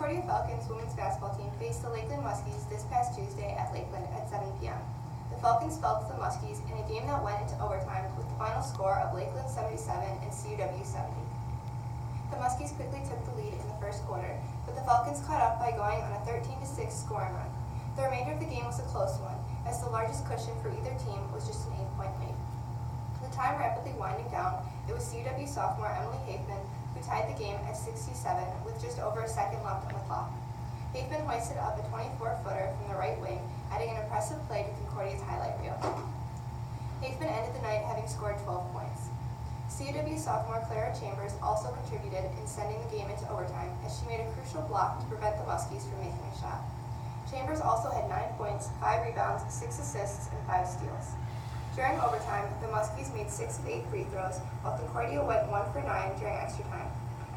Concordia Falcons women's basketball team faced the Lakeland Muskies this past Tuesday at Lakeland at 7 p.m. The Falcons fell to the Muskies in a game that went into overtime with the final score of Lakeland 77 and CUW 70. The Muskies quickly took the lead in the first quarter, but the Falcons caught up by going on a 13-6 scoring run. The remainder of the game was a close one, as the largest cushion for either team was just an 8-point lead. The time rapidly winding down, it was CUW sophomore Emily Hafman who tied the game at 67 with just over a second left on the clock. Hafman hoisted up a 24-footer from the right wing, adding an impressive play to Concordia's highlight reel. Hafman ended the night having scored 12 points. CUW sophomore Clara Chambers also contributed in sending the game into overtime as she made a crucial block to prevent the Muskies from making a shot. Chambers also had 9 points, 5 rebounds, 6 assists, and 5 steals. During overtime, the Muskies made 6 of 8 free throws, while Concordia went 1 for 9 during extra time.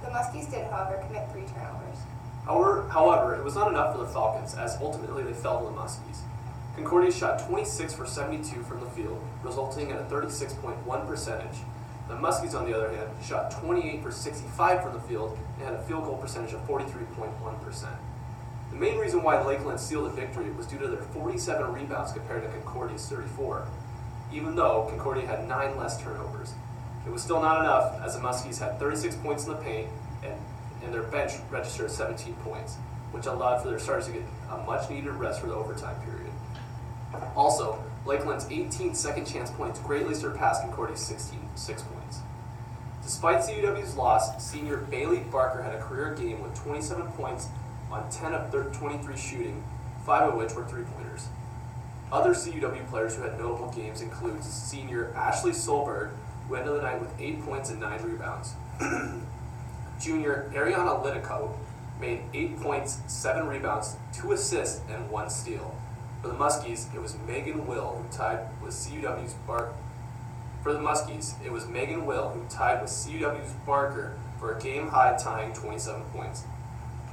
The Muskies did, however, commit 3 turnovers. However, it was not enough for the Falcons, as ultimately they fell to the Muskies. Concordia shot 26 for 72 from the field, resulting in a 36.1 percentage. The Muskies, on the other hand, shot 28 for 65 from the field and had a field goal percentage of 43.1%. The main reason why Lakeland sealed the victory was due to their 47 rebounds compared to Concordia's 34. Even though Concordia had 9 less turnovers. It was still not enough, as the Muskies had 36 points in the paint and their bench registered 17 points, which allowed for their starters to get a much-needed rest for the overtime period. Also, Lakeland's 18 second chance points greatly surpassed Concordia's 6 points. Despite CUW's loss, senior Bailey Barker had a career game with 27 points on 10 of 23 shooting, 5 of which were three-pointers. Other CUW players who had notable games include senior Ashley Solberg, who ended the night with 8 points and 9 rebounds. Junior Ariana Linico made 8 points, 7 rebounds, 2 assists, and 1 steal. For the Muskies, it was Megan Will who tied with CUW's Barker. For the Muskies, it was Megan Will who tied with CUW's Barker for a game-high tying 27 points.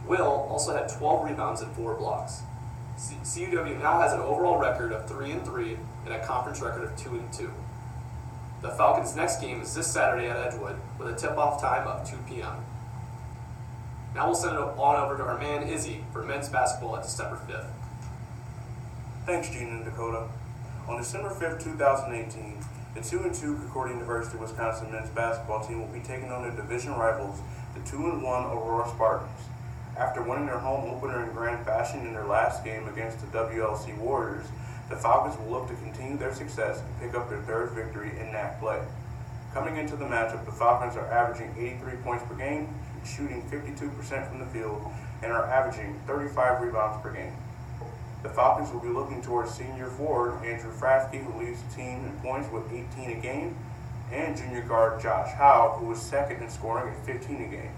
Will also had 12 rebounds and 4 blocks. CUW now has an overall record of 3-3 and a conference record of 2-2. The Falcons' next game is this Saturday at Edgewood with a tip-off time of 2 p.m. Now we'll send it on over to our man Izzy for men's basketball at December 5th. Thanks, Gene and Dakota. On December 5th, 2018, the 2-2 Concordia University, Wisconsin men's basketball team will be taking on their division rivals, the 2-1 Aurora Spartans. After winning their home opener in grand fashion in their last game against the WLC Warriors, the Falcons will look to continue their success and pick up their 3rd victory in NAC play. Coming into the matchup, the Falcons are averaging 83 points per game, shooting 52% from the field, and are averaging 35 rebounds per game. The Falcons will be looking towards senior forward Andrew Frafke, who leads the team in points with 18 a game, and junior guard Josh Howe, who was second in scoring at 15 a game.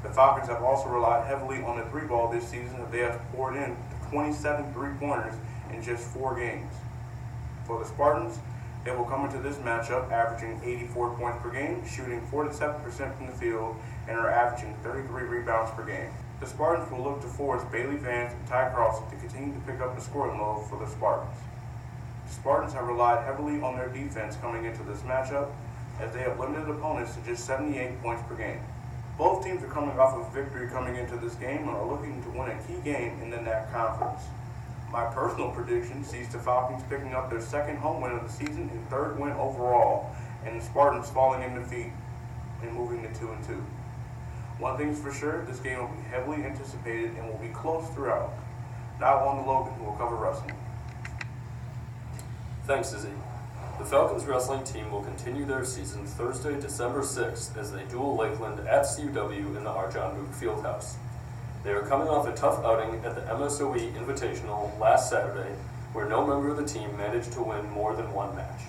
The Falcons have also relied heavily on the 3-ball this season, as they have poured in 27 three-pointers in just 4 games. For the Spartans, they will come into this matchup averaging 84 points per game, shooting 47% from the field, and are averaging 33 rebounds per game. The Spartans will look to force Bailey Vance and Ty Carlson to continue to pick up the scoring load for the Spartans. The Spartans have relied heavily on their defense coming into this matchup, as they have limited opponents to just 78 points per game. Both teams are coming off of victory coming into this game and are looking to win a key game in the NAC Conference. My personal prediction sees the Falcons picking up their 2nd home win of the season and 3rd win overall, and the Spartans falling in defeat and moving to 2-2. One thing's for sure, this game will be heavily anticipated and will be close throughout. Now on to Logan, who will cover wrestling. Thanks, Izzy. The Falcons wrestling team will continue their season Thursday, December 6th as they duel Lakeland at CUW in the Arjan Mook Fieldhouse. They are coming off a tough outing at the MSOE Invitational last Saturday, where no member of the team managed to win more than 1 match.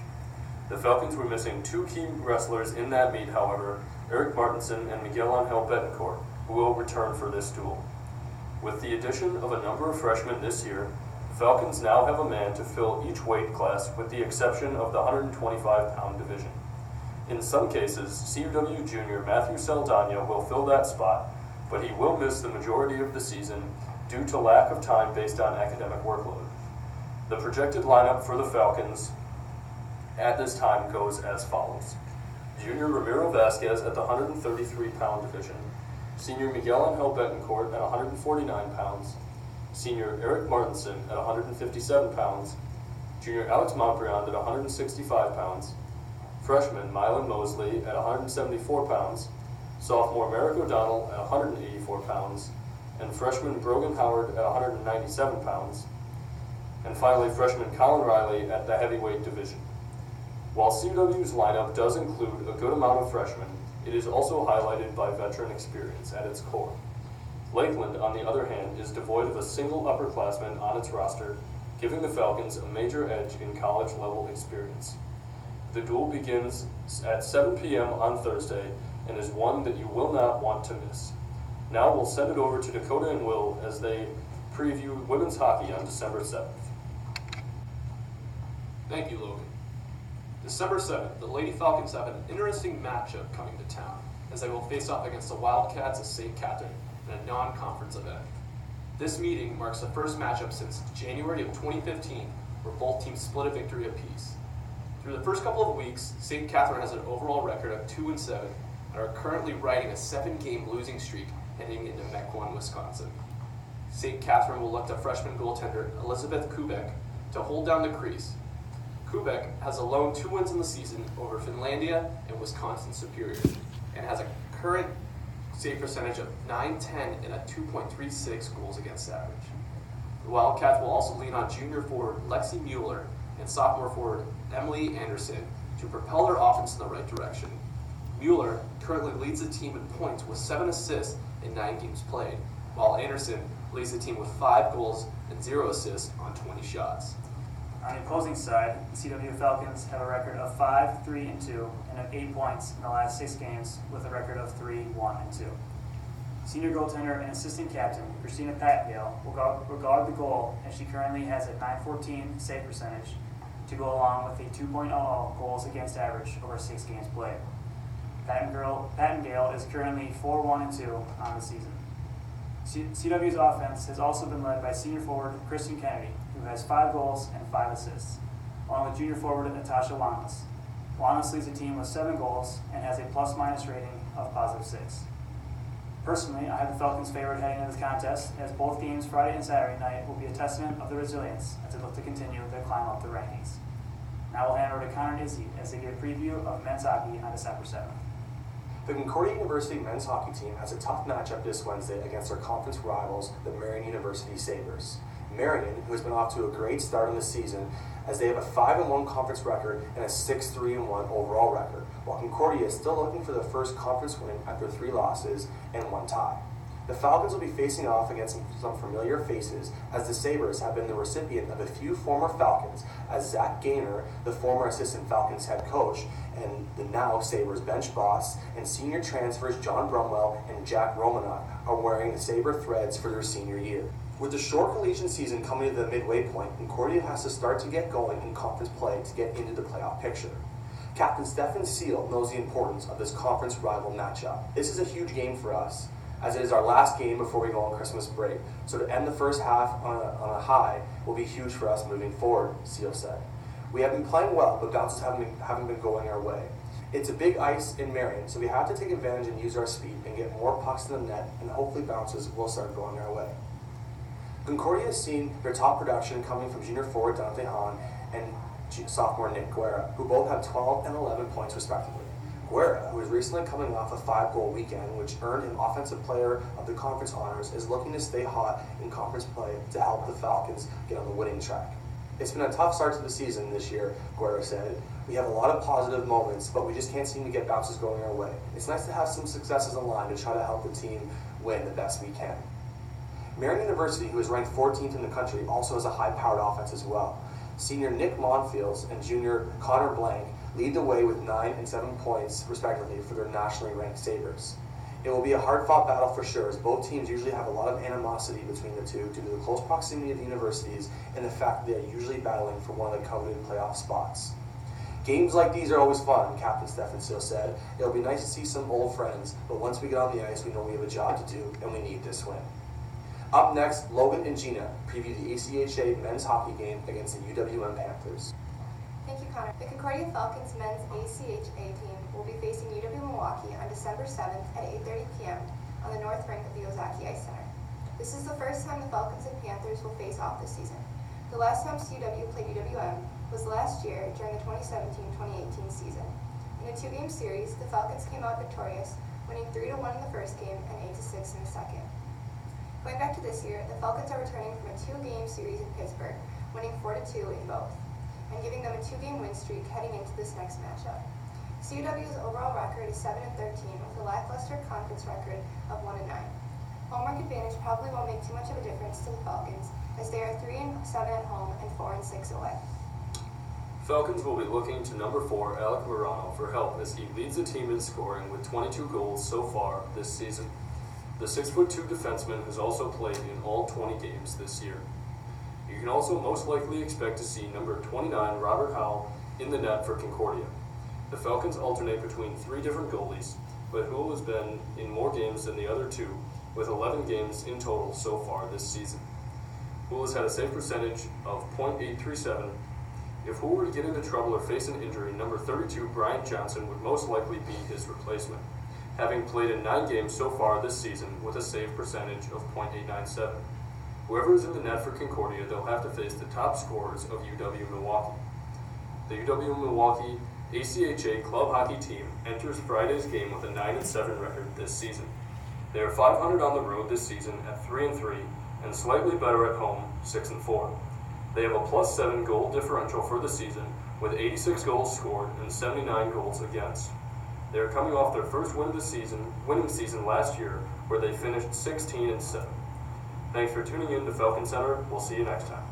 The Falcons were missing 2 key wrestlers in that meet, however, Eric Martinson and Miguel Angel Betancourt, who will return for this duel. With the addition of a number of freshmen this year, Falcons now have a man to fill each weight class with the exception of the 125-pound division. In some cases, CUW junior Matthew Saldana will fill that spot, but he will miss the majority of the season due to lack of time based on academic workload. The projected lineup for the Falcons at this time goes as follows. Junior Ramiro Vasquez at the 133-pound division, Senior Miguel Angel Betancourt at 149 pounds, Senior Eric Martinson at 157 pounds, Junior Alex Montbriand at 165 pounds, Freshman Mylan Mosley at 174 pounds, Sophomore Merrick O'Donnell at 184 pounds, and Freshman Brogan Howard at 197 pounds, and finally Freshman Colin Riley at the heavyweight division. While CUW's lineup does include a good amount of freshmen, it is also highlighted by veteran experience at its core. Lakeland, on the other hand, is devoid of a single upperclassman on its roster, giving the Falcons a major edge in college-level experience. The duel begins at 7 p.m. on Thursday and is one that you will not want to miss. Now we'll send it over to Dakota and Will as they preview women's hockey on December 7th. Thank you, Logan. December 7th, the Lady Falcons have an interesting matchup coming to town as they will face off against the Wildcats of St. Catherine in a non-conference event. This meeting marks the first matchup since January of 2015 where both teams split a victory apiece. Through the first couple of weeks, St. Catherine has an overall record of 2-7 and are currently riding a 7-game losing streak heading into Mequon, Wisconsin. St. Catherine will look to freshman goaltender Elizabeth Kubek to hold down the crease. Kubek has alone 2 wins in the season over Finlandia and Wisconsin Superior and has a current save percentage of .910 and a 2.36 goals against average. The Wildcats will also lean on junior forward Lexi Mueller and sophomore forward Emily Anderson to propel their offense in the right direction. Mueller currently leads the team in points with 7 assists in 9 games played, while Anderson leads the team with 5 goals and 0 assists on 20 shots. On the opposing side, the CW Falcons have a record of 5-3-2 and have 8 points in the last 6 games with a record of 3-1-2. Senior goaltender and assistant captain Christina Patgale will guard the goal as she currently has a .914 save percentage to go along with a 2.00 goals against average over 6 games played. Pattingale is currently 4-1-2 on the season. CW's offense has also been led by senior forward Kristen Kennedy, who has 5 goals and 5 assists, along with junior forward Natasha Lamas. Lamas leads the team with 7 goals and has a plus-minus rating of +6. Personally, I have the Falcons favored heading into this contest, as both games Friday and Saturday night will be a testament of their resilience as they look to continue their climb up the rankings. Now we'll hand over to Connor and Izzy as they give a preview of men's hockey on December 7th. The Concordia University men's hockey team has a tough matchup this Wednesday against their conference rivals, the Marion University Sabres. Marion, who has been off to a great start in the season, as they have a 5-1 conference record and a 6-3-1 overall record, while Concordia is still looking for their first conference win after 3 losses and 1 tie. The Falcons will be facing off against some familiar faces, as the Sabres have been the recipient of a few former Falcons, as Zach Gaynor, the former assistant Falcons head coach, and the now Sabres bench boss, and senior transfers John Brumwell and Jack Romanoff are wearing the Sabre threads for their senior year. With the short collegiate season coming to the midway point, Concordia has to start to get going in conference play to get into the playoff picture. Captain Stefan Seal knows the importance of this conference rival matchup. This is a huge game for us, as it is our last game before we go on Christmas break. So to end the first half on a high will be huge for us moving forward, Seal said. We have been playing well, but bounces haven't been going our way. It's a big ice in Marion, so we have to take advantage and use our speed and get more pucks in the net, and hopefully bounces will start going our way. Concordia has seen their top production coming from junior forward Dante Hahn and sophomore Nick Guerra, who both have 12 and 11 points respectively. Guerra, who is recently coming off a 5-goal weekend, which earned him Offensive Player of the Conference honors, is looking to stay hot in conference play to help the Falcons get on the winning track. It's been a tough start to the season this year, Guerra said. We have a lot of positive moments, but we just can't seem to get bounces going our way. It's nice to have some successes in line to try to help the team win the best we can. Marion University, who is ranked 14th in the country, also has a high-powered offense as well. Senior Nick Monfields and junior Connor Blank lead the way with 9 and 7 points, respectively, for their nationally ranked Sabres. It will be a hard-fought battle for sure, as both teams usually have a lot of animosity between the two due to the close proximity of the universities and the fact that they are usually battling for one of the coveted playoff spots. Games like these are always fun, Captain Stefan Seal said. It'll be nice to see some old friends, but once we get on the ice, we know we have a job to do, and we need this win. Up next, Logan and Gina preview the ACHA men's hockey game against the UWM Panthers. Thank you, Connor. The Concordia Falcons men's ACHA team will be facing UW Milwaukee on December 7th at 8:30 p.m. on the north rink of the Ozaki Ice Center. This is the first time the Falcons and Panthers will face off this season. The last time CW played UWM was last year during the 2017-2018 season. In a two-game series, the Falcons came out victorious, winning 3-1 in the first game and 8-6 in the second. Going back to this year, the Falcons are returning from a two-game series in Pittsburgh, winning 4-2 in both, and giving them a two-game win streak heading into this next matchup. CUW's overall record is 7-13 with a lackluster conference record of 1-9. Homework advantage probably won't make too much of a difference to the Falcons, as they are 3-7 at home and 4-6 away. Falcons will be looking to number 4 Alec Morano for help as he leads the team in scoring with 22 goals so far this season. The 6'2" defenseman has also played in all 20 games this year. You can also most likely expect to see number 29 Robert Howell in the net for Concordia. The Falcons alternate between 3 different goalies, but Houle has been in more games than the other two, with 11 games in total so far this season. Houle has had a save percentage of .837. If Houle were to get into trouble or face an injury, number 32 Bryant Johnson would most likely be his replacement, having played in 9 games so far this season with a save percentage of .897. Whoever is in the net for Concordia, they'll have to face the top scorers of UW-Milwaukee. The UW-Milwaukee ACHA club hockey team enters Friday's game with a 9-7 record this season. They are .500 on the road this season at 3-3 and slightly better at home, 6-4. They have a +7 goal differential for the season with 86 goals scored and 79 goals against. They are coming off their first win of the season, winning season last year, where they finished 16-7. Thanks for tuning in to Falcon Center. We'll see you next time.